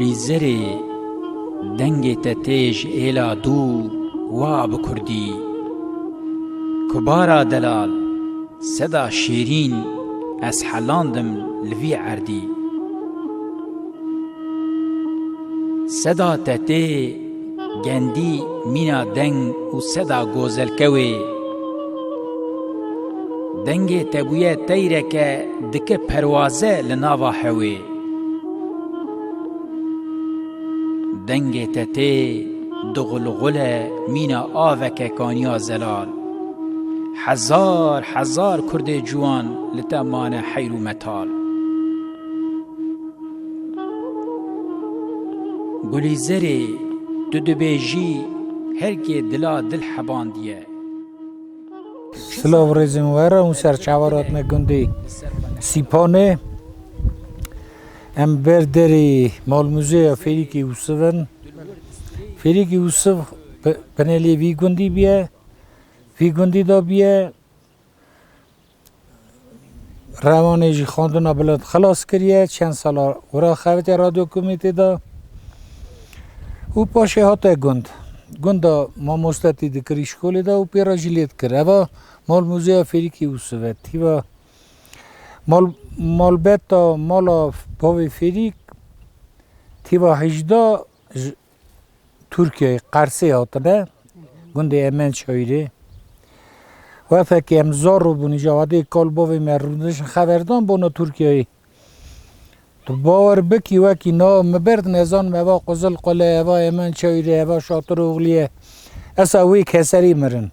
گلیزری دنگ تتیج ایلا دو واب کردی کبارا دلال صدا شیرین از حلاندم لوی عردی صدا تتی گندی مینا دنگ و صدا گوزلکوی دنگ تبویه تیره که دکه پروازه لناوا حوی دنگ تتی دغلغله مینا آوکه کانیا زلال هزار هزار کرد جوان لتمان حیر و متال گلیزری دو بیجی هرگی دلا دل حباندیه سلام ریزم وره اون سرچوارات گندê Sîpanê em berderê Malmuzeya Fêrikê Ûsivin. Fêrikê Ûsiv penelê vî gundî biye, vî gundî da biye rewanê jî xwendina bilind xilas kiriye, çend sala wira xewite radyo komîtê da û paşê hate gund. Gunda mamostetî dikirî şkolê da û pêra jî lê dikir. Eva Malmuzeya Fêrikê Ûsiv e. Tîva malbeta mala bavê Fêrîk tîva hejda Türkiye Qersê hatine gundê Emen Çayîrê. Wefekê em zar bûn îja vadê kal bavê me rûnişin xeberdan bûna Tirkiyeyê. Tu bawer bikî wekî na me berdin ezan eva Qizilqule, eva Emen Çayîrê, eva Şatiroğluye. Esa wê keserî mirin.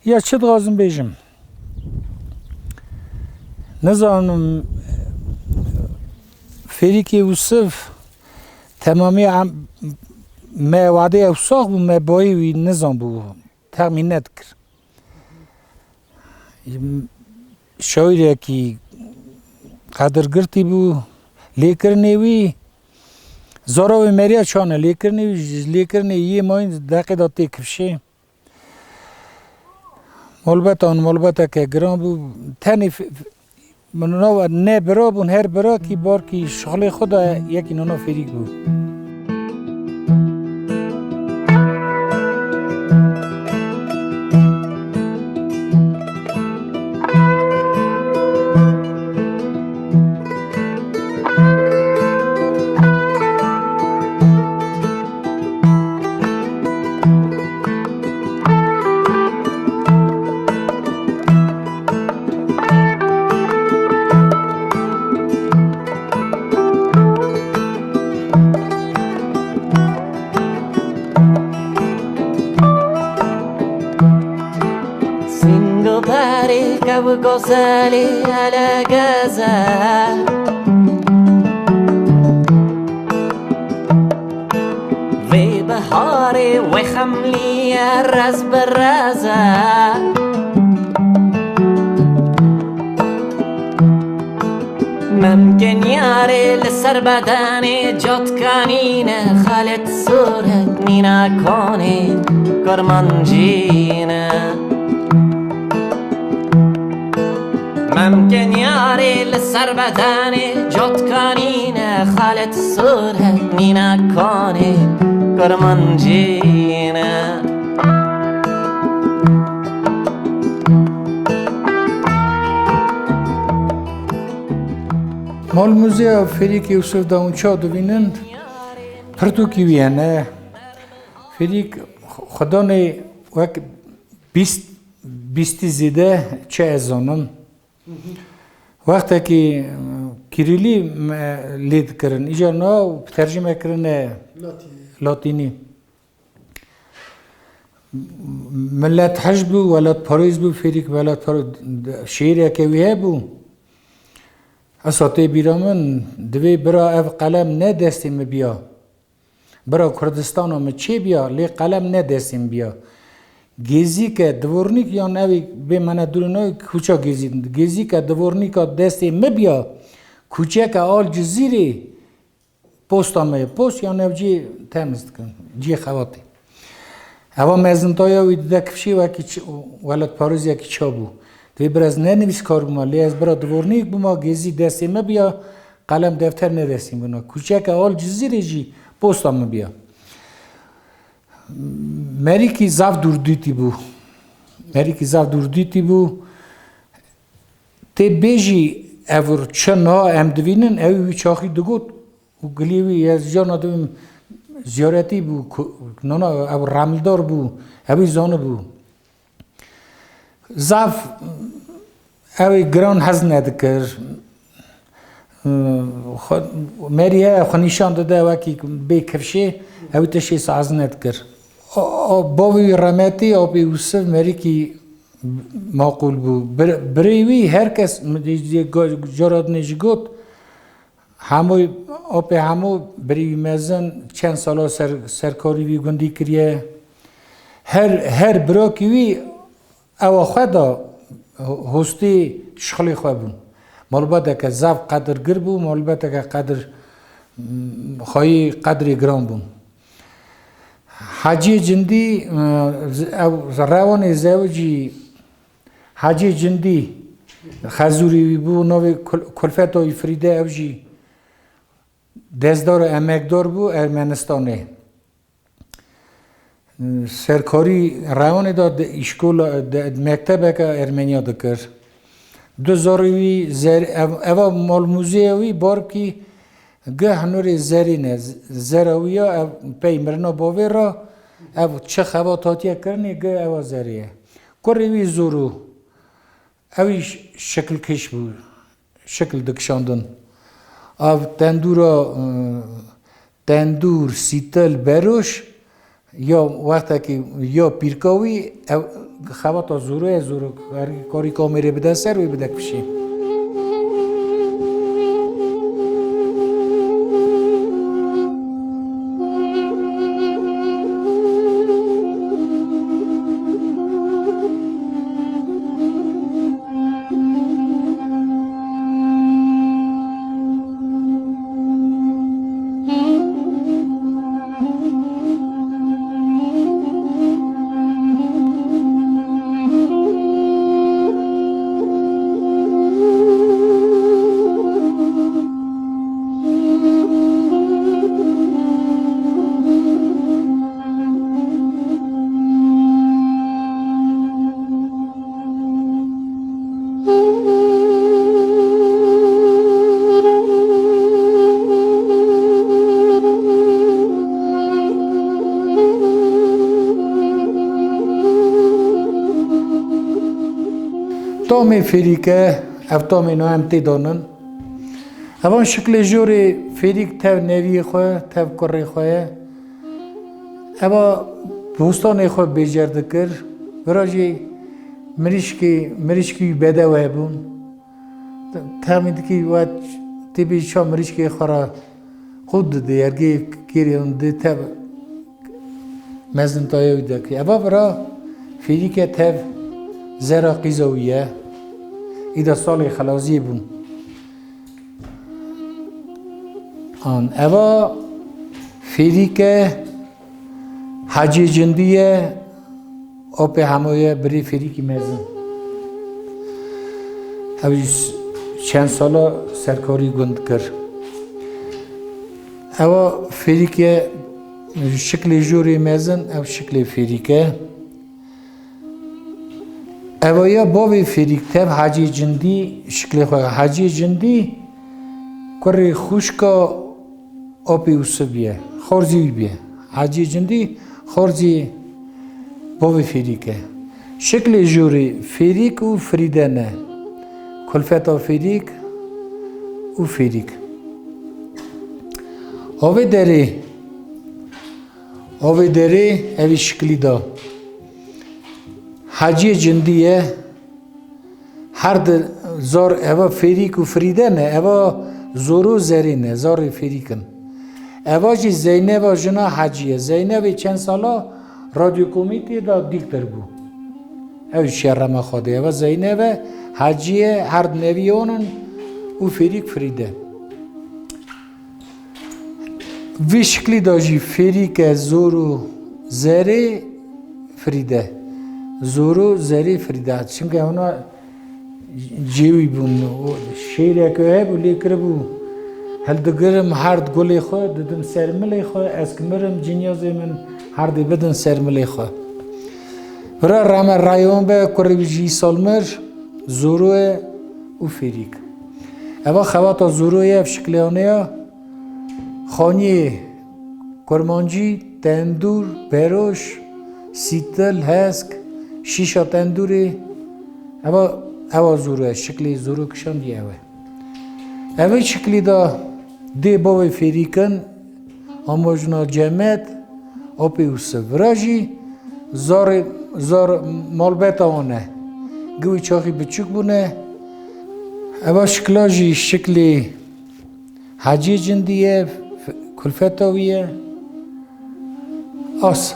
Ya çi dixwazim bêjim? Nizanim Fêrikê Ûsiv temamî me wadê ew sax bû me bayî wî nizanbû. Texmîn nedikir. Şaîrekî qedirgirtî bû lêkirinê wî zara wê meriya çane lêkirinê wî ji lêkirinê yê mayîn deqê da tê kifşê. Malbetan malbeteke giran bû tenê ne bira bûn her birakî barkî şixulê xwe da yekî nana Fêrîk bû. وقصالي على غزال في بحاري وخملي الراس بالرازة ممكن ياري لسر بداني جوت كانينة خالت صورة مينا كوني كرمانجينة ممكن ياري لسر بداني جوت كانينة خالت صورة مينا كوني كرمانجينة Malmuzeya Fêrikê Ûsiv da hûn ça dibînin pirtûkî wî hene. Fêrîk xwedanê wek bîstî zêde çi ez zanim. Wextekî Kirîlî lê dikirin, îja na tercîme kirine Latînî. Millet hej bû, welat parêz bû Fêrîk welat şêreke wî hebû. Esa tê bîra min divê bira ev qelem ne destê me biya. Bira Kurdistana me çê biya, lê qelem ne destê me biya. Gezîke divornîk yan evî bê mene dûrînayê kûça gezî. Gezîke divornîka destê me biya, kûçeke al ji zîrê posta me ye. Post yan ev cê temiz dikin, cê xewatê. Eva mezintaya wî dide kifşê wekî welat parêzekî ça bû. Divê biraz nenivîskar bûma, lê ez bira divornîk bûma gezî destê me biya, قلم دفتر نرسیم بنا کوچک اول جزیره جی پستم بیا مری کی زاف دوردیتی بو تی بیجی اول چنا ام دوینن اوی چاخی دگوت و گلیوی از جان آدم زیارتی بو نانا او رملدار بو اوی زانه بو زاف اوی گران هزن ندکر مریه خونیشان داده وکی بی کفشه اوی تشی سازن ندکر باوی رمتی آبی اوسف مری کی معقول بو بریوی هر کس جراد نجگوت هموی آبی همو بریوی مزن چند سالا سرکاری وی گندی کریه هر براکی وی او خدا هستی شخلی خواه بون مالباته که زف قدر گر بو مالباته که قدر خواهی قدر گرام بون حاجی جندی روان زوجی حاجی جندی خزوری بو نوی کلفت و فریده اوجی دزدار امکدار بو ارمنستانه سرکاری روان داد اشکول مکتب که ارمنیا دکر 2000 اوا مالموزه وی بار کی گه هنور زرینه زراویا پی مرنا باور را او چه خباتاتیه کرنی گه اوا زریه کوری زورو اوی شکل کش بود شکل دکشاندن او تندور سیتل بروش یا وقتی که یا پیرکاوی خواتا زورو کاری کامیره بده سر وی بده کشی تام فریکه افتام اینا هم تیدانن اوان شکل جوری فریک تاو نوی خواه تاو کره خواه اوا بوستان خواه بیجرد کر براجی مریشکی بده وه بون تامید که وقت تیبی شا مریشکی خورا خود ده ارگی کریون ده تاو مزن تایوی ده که اوا برا فریکه تاو زرا قیزویه ایده سال خلازی بون آن اوا فریکه حاجی جندیه آب همایه بری فریکی مزن اوی چند سالا سرکاری گند کرد اوا فریکه شکل جوری مزن او شکل فریکه اویا باوی فریک تب حاجی جندی شکل خواه حاجی جندی کره خوشکا آبی اوسه بیه خارزی بیه حاجی جندی خارزی باوی فریکه شکل جوری فریک و فریده نه کلفتا فریک و فریک آوی داره اوی شکلی دا حاجی جندیه هر زار اوا فریک و فریده نه اوا زورو زرینه زار فریکن اوا جی زینب جنا حاجیه زینب چند سالا رادیو کمیتی دا دیکتر بو او شرم خوده اوا زینب حاجیه هر نویونن و فریک فریده وی شکلی دا جی فریک زورو زری فریده زورو زری فریده چونکه اونا جیوی بون شیره که بو لیکر بو هل دگرم هرد گلی خو ددم سرملی خو از کمرم جنیازی من هردی بدن سرملی خو برا رام رایون به کریجی سالمر زوروه و فریک اما خوات زوروه افشکلیانه خانی کرمانجی تندور بروش سیتل هسک شیشا تندوری اما زوروه شکلی زورو کشان دی اوه شکلی دا دی باوی فریکن آموزنا جمعت آپی و سفراجی زار مالبت آنه گوی چاقی بچوک بونه اما شکلاجی شکلی حجی جندیه کلفتاویه آس